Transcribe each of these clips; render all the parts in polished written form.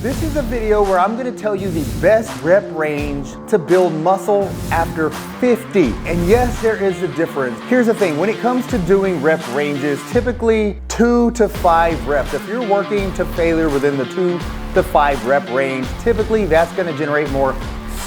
This is a video where I'm gonna tell you the best rep range to build muscle after 50. And yes, there is a difference. Here's the thing, when it comes to doing rep ranges, typically 2 to 5 reps. If you're working to failure within the 2 to 5 rep range, typically that's gonna generate more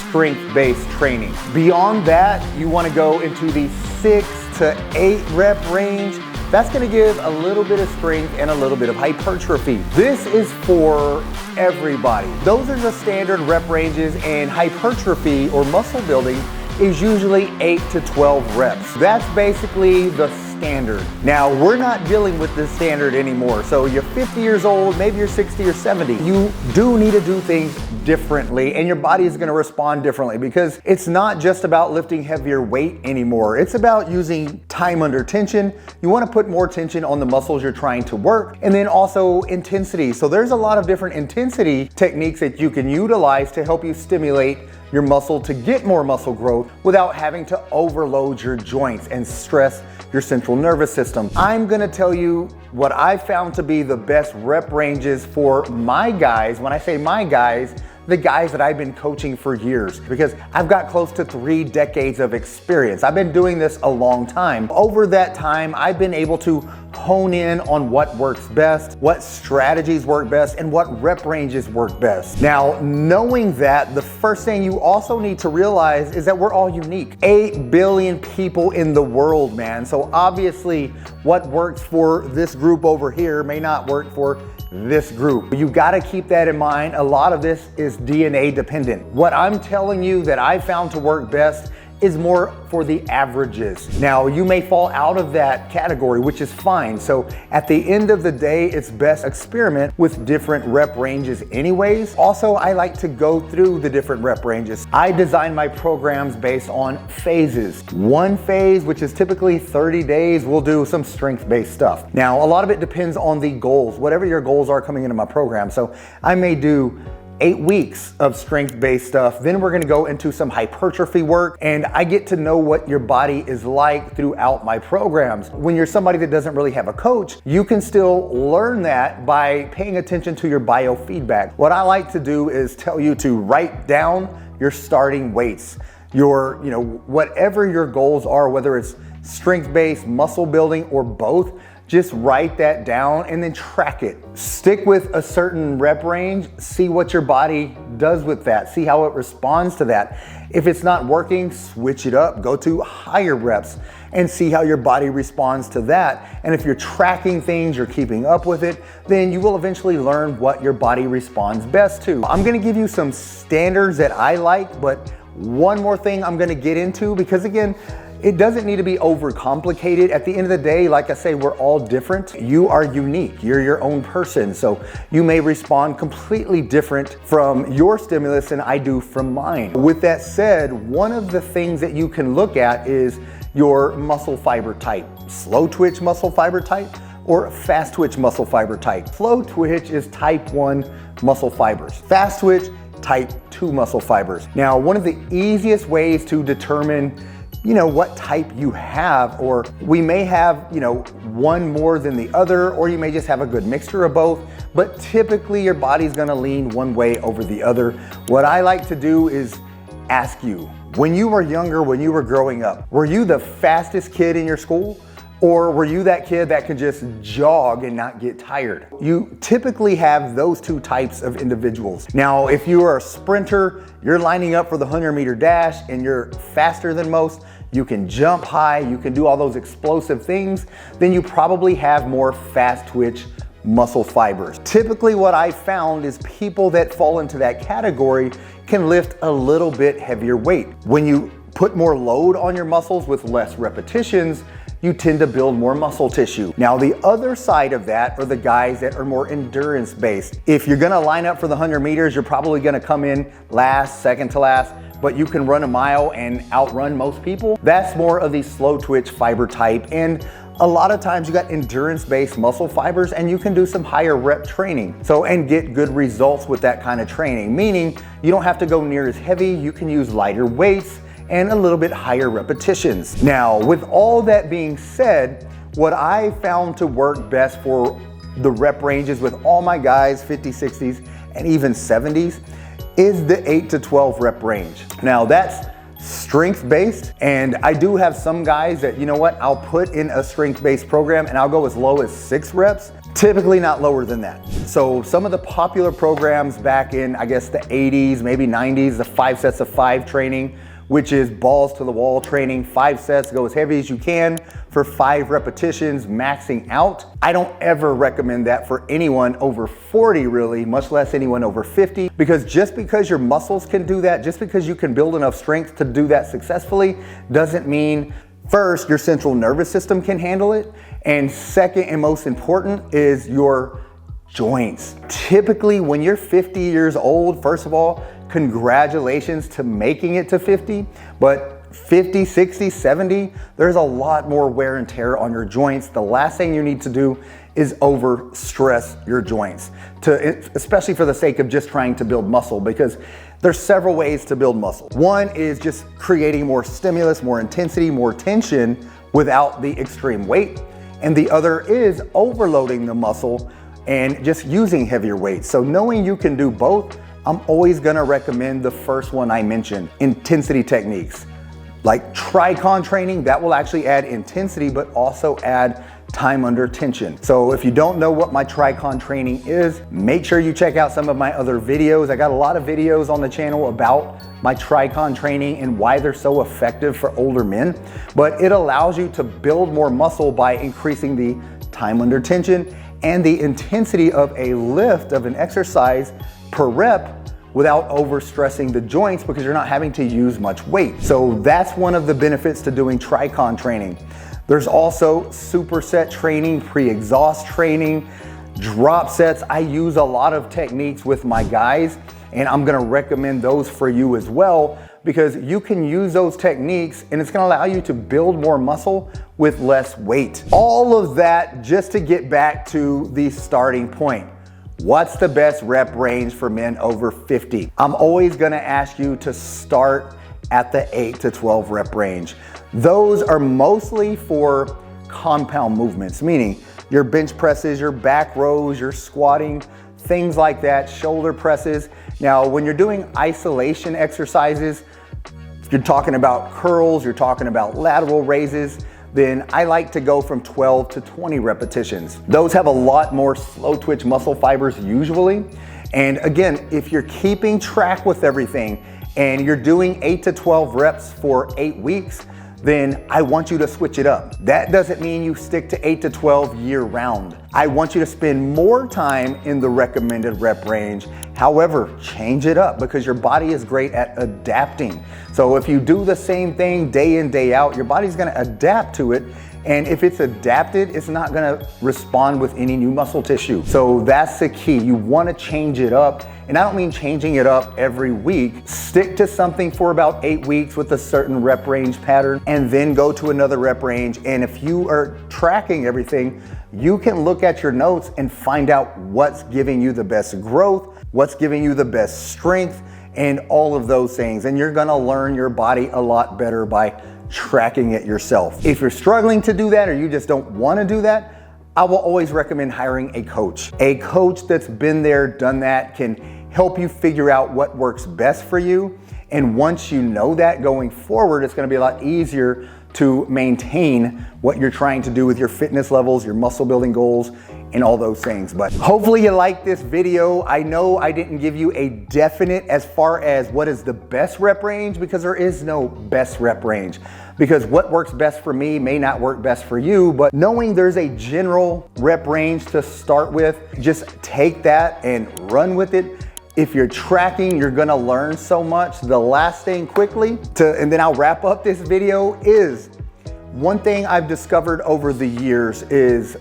strength-based training. Beyond that, you wanna go into the 6 to 8 rep range. That's gonna give a little bit of strength and a little bit of hypertrophy. This is for everybody. Those are the standard rep ranges, and hypertrophy or muscle building is usually 8 to 12 reps. That's basically the standard. Now, we're not dealing with this standard anymore. So you're 50 years old, maybe you're 60 or 70. You do need to do things differently, and your body is gonna respond differently, because it's not just about lifting heavier weight anymore. It's about using time under tension. You wanna put more tension on the muscles you're trying to work, and then also intensity. So there's a lot of different intensity techniques that you can utilize to help you stimulate your muscle to get more muscle growth without having to overload your joints and stress your central nervous system. I'm gonna tell you what I found to be the best rep ranges for my guys. When I say my guys, the guys that I've been coaching for years, because I've got close to 3 decades of experience. I've been doing this a long time. Over that time, I've been able to hone in on what works best, what strategies work best, and what rep ranges work best. Now, knowing that, the first thing you also need to realize is that we're all unique. 8 billion people in the world, man. So obviously, what works for this group over here may not work for this group. You gotta keep that in mind. A lot of this is DNA dependent. What I'm telling you that I found to work best is more for the averages. Now, you may fall out of that category, which is fine. So at the end of the day, it's best experiment with different rep ranges anyways. Also, I like to go through the different rep ranges. I design my programs based on phases. One phase, which is typically 30 days, we'll do some strength-based stuff. Now, a lot of it depends on the goals, whatever your goals are coming into my program. So I may do 8 weeks of strength-based stuff. Then we're gonna go into some hypertrophy work, and I get to know what your body is like throughout my programs. When you're somebody that doesn't really have a coach, you can still learn that by paying attention to your biofeedback. What I like to do is tell you to write down your starting weights, your, whatever your goals are, whether it's strength-based, muscle building, or both. Just write that down and then track it. Stick with a certain rep range, see what your body does with that, see how it responds to that. If it's not working, switch it up, go to higher reps and see how your body responds to that. And if you're tracking things, you're keeping up with it, then you will eventually learn what your body responds best to. I'm gonna give you some standards that I like, but one more thing I'm gonna get into, because again, it doesn't need to be overcomplicated. At the end of the day, like I say, we're all different. You are unique, you're your own person. So you may respond completely different from your stimulus than I do from mine. With that said, one of the things that you can look at is your muscle fiber type. Slow twitch muscle fiber type or fast twitch muscle fiber type. Slow twitch is type 1 muscle fibers. Fast twitch, type 2 muscle fibers. Now, one of the easiest ways to determine what type you have, or we may have, one more than the other, or you may just have a good mixture of both, but typically your body's gonna lean one way over the other. What I like to do is ask you, when you were younger, when you were growing up, were you the fastest kid in your school? Or were you that kid that could just jog and not get tired? You typically have those 2 types of individuals. Now, if you are a sprinter, you're lining up for the 100-meter dash and you're faster than most, you can jump high, you can do all those explosive things, then you probably have more fast twitch muscle fibers. Typically what I found is people that fall into that category can lift a little bit heavier weight. When you put more load on your muscles with less repetitions, you tend to build more muscle tissue. Now, the other side of that are the guys that are more endurance based. If you're gonna line up for the 100 meters, you're probably gonna come in last, second to last, but you can run a mile and outrun most people. That's more of the slow twitch fiber type. And a lot of times you got endurance-based muscle fibers, and you can do some higher rep training. And get good results with that kind of training, meaning you don't have to go near as heavy, you can use lighter weights and a little bit higher repetitions. Now, with all that being said, what I found to work best for the rep ranges with all my guys, 50s, 60s, and even 70s is the 8 to 12 rep range. Now that's strength-based, and I do have some guys that, you know what, I'll put in a strength-based program and I'll go as low as 6 reps, typically not lower than that. So some of the popular programs back in, I guess, the 80s, maybe 90s, the 5 sets of 5 training, which is balls to the wall training, 5 sets, go as heavy as you can for 5 repetitions, maxing out. I don't ever recommend that for anyone over 40 really, much less anyone over 50, because just because your muscles can do that, just because you can build enough strength to do that successfully, doesn't mean first, your central nervous system can handle it, and second and most important is your joints. Typically when you're 50 years old, first of all, congratulations to making it to 50, but 50, 60, 70, there's a lot more wear and tear on your joints. The last thing you need to do is over stress your joints, especially for the sake of just trying to build muscle, because there's several ways to build muscle. One is just creating more stimulus, more intensity, more tension without the extreme weight. And the other is overloading the muscle and just using heavier weights. So knowing you can do both, I'm always gonna recommend the first one I mentioned, intensity techniques. Like Tricon training, that will actually add intensity, but also add time under tension. So if you don't know what my Tricon training is, make sure you check out some of my other videos. I got a lot of videos on the channel about my Tricon training and why they're so effective for older men. But it allows you to build more muscle by increasing the time under tension and the intensity of a lift of an exercise per rep without overstressing the joints, because you're not having to use much weight. So that's one of the benefits to doing Tricon training. There's also superset training, pre-exhaust training, drop sets. I use a lot of techniques with my guys, and I'm gonna recommend those for you as well, because you can use those techniques and it's gonna allow you to build more muscle with less weight. All of that just to get back to the starting point. What's the best rep range for men over 50? I'm always gonna ask you to start at the 8 to 12 rep range. Those are mostly for compound movements, meaning your bench presses, your back rows, your squatting, things like that, shoulder presses. Now, when you're doing isolation exercises, if you're talking about curls, you're talking about lateral raises, then I like to go from 12 to 20 repetitions. Those have a lot more slow twitch muscle fibers usually. And again, if you're keeping track with everything and you're doing 8 to 12 reps for 8 weeks, then I want you to switch it up. That doesn't mean you stick to 8 to 12 year round. I want you to spend more time in the recommended rep range. However, change it up, because your body is great at adapting. So if you do the same thing day in, day out, your body's gonna adapt to it. And if it's adapted, it's not gonna respond with any new muscle tissue. So that's the key. You wanna change it up. And I don't mean changing it up every week. Stick to something for about 8 weeks with a certain rep range pattern, and then go to another rep range. And if you are tracking everything, you can look at your notes and find out what's giving you the best growth, what's giving you the best strength, and all of those things. And you're gonna learn your body a lot better by tracking it yourself. If you're struggling to do that, or you just don't wanna do that, I will always recommend hiring a coach. A coach that's been there, done that, can help you figure out what works best for you. And once you know that going forward, it's gonna be a lot easier to maintain what you're trying to do with your fitness levels, your muscle building goals, and all those things. But hopefully you liked this video. I know I didn't give you a definite as far as what is the best rep range, because there is no best rep range. Because what works best for me may not work best for you, but knowing there's a general rep range to start with, just take that and run with it. If you're tracking, you're gonna learn so much. The last thing quickly, and then I'll wrap up this video, is one thing I've discovered over the years is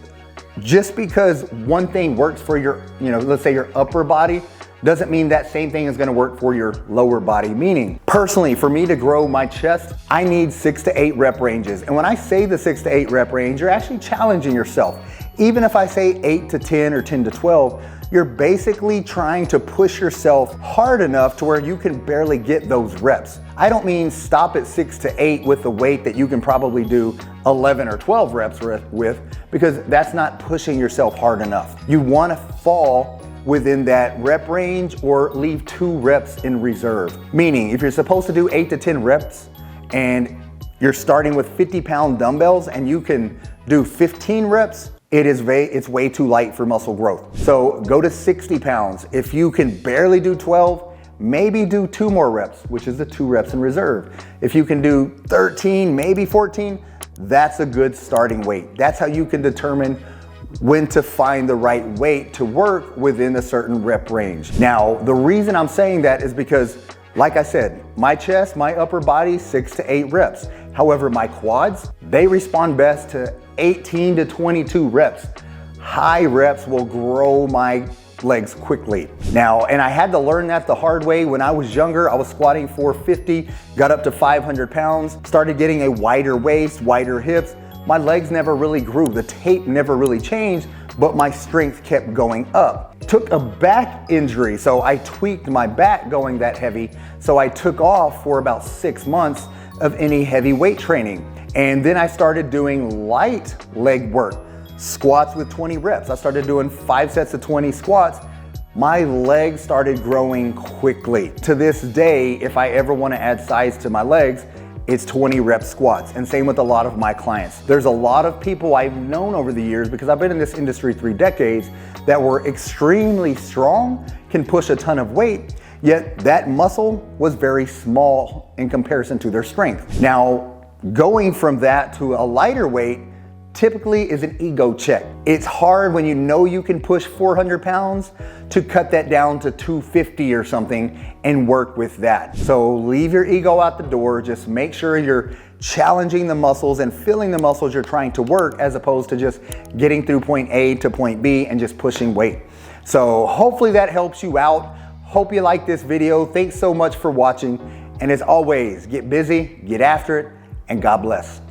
just because one thing works for your, let's say your upper body, doesn't mean that same thing is gonna work for your lower body. Meaning, personally, for me to grow my chest, I need 6 to 8 rep ranges. And when I say the 6 to 8 rep range, you're actually challenging yourself. Even if I say 8 to 10 or 10 to 12, you're basically trying to push yourself hard enough to where you can barely get those reps. I don't mean stop at 6 to 8 with the weight that you can probably do 11 or 12 reps with, because that's not pushing yourself hard enough. You wanna fall within that rep range or leave 2 reps in reserve. Meaning, if you're supposed to do 8 to 10 reps and you're starting with 50-pound dumbbells and you can do 15 reps, it's way too light for muscle growth. So go to 60 pounds. If you can barely do 12, maybe do 2 more reps, which is the 2 reps in reserve. If you can do 13, maybe 14, that's a good starting weight. That's how you can determine when to find the right weight to work within a certain rep range. Now, the reason I'm saying that is because, like I said, my chest, my upper body, 6 to 8 reps. However, my quads, they respond best to 18 to 22 reps. High reps will grow my legs quickly. Now, and I had to learn that the hard way. When I was younger, I was squatting 450, got up to 500 pounds, started getting a wider waist, wider hips. My legs never really grew. The tape never really changed, but my strength kept going up. Took a back injury, so I tweaked my back going that heavy. So I took off for about 6 months of any heavy weight training. And then I started doing light leg work, squats with 20 reps. I started doing 5 sets of 20 squats. My legs started growing quickly. To this day, if I ever want to add size to my legs, it's 20 rep squats. And same with a lot of my clients. There's a lot of people I've known over the years, because I've been in this industry 3 decades, that were extremely strong, can push a ton of weight, yet that muscle was very small in comparison to their strength. Now, going from that to a lighter weight typically is an ego check. It's hard when you know you can push 400 pounds to cut that down to 250 or something and work with that. So leave your ego out the door. Just make sure you're challenging the muscles and filling the muscles you're trying to work, as opposed to just getting through point A to point B and just pushing weight. So hopefully that helps you out. Hope you like this video. Thanks so much for watching. And as always, get busy, get after it, and God bless.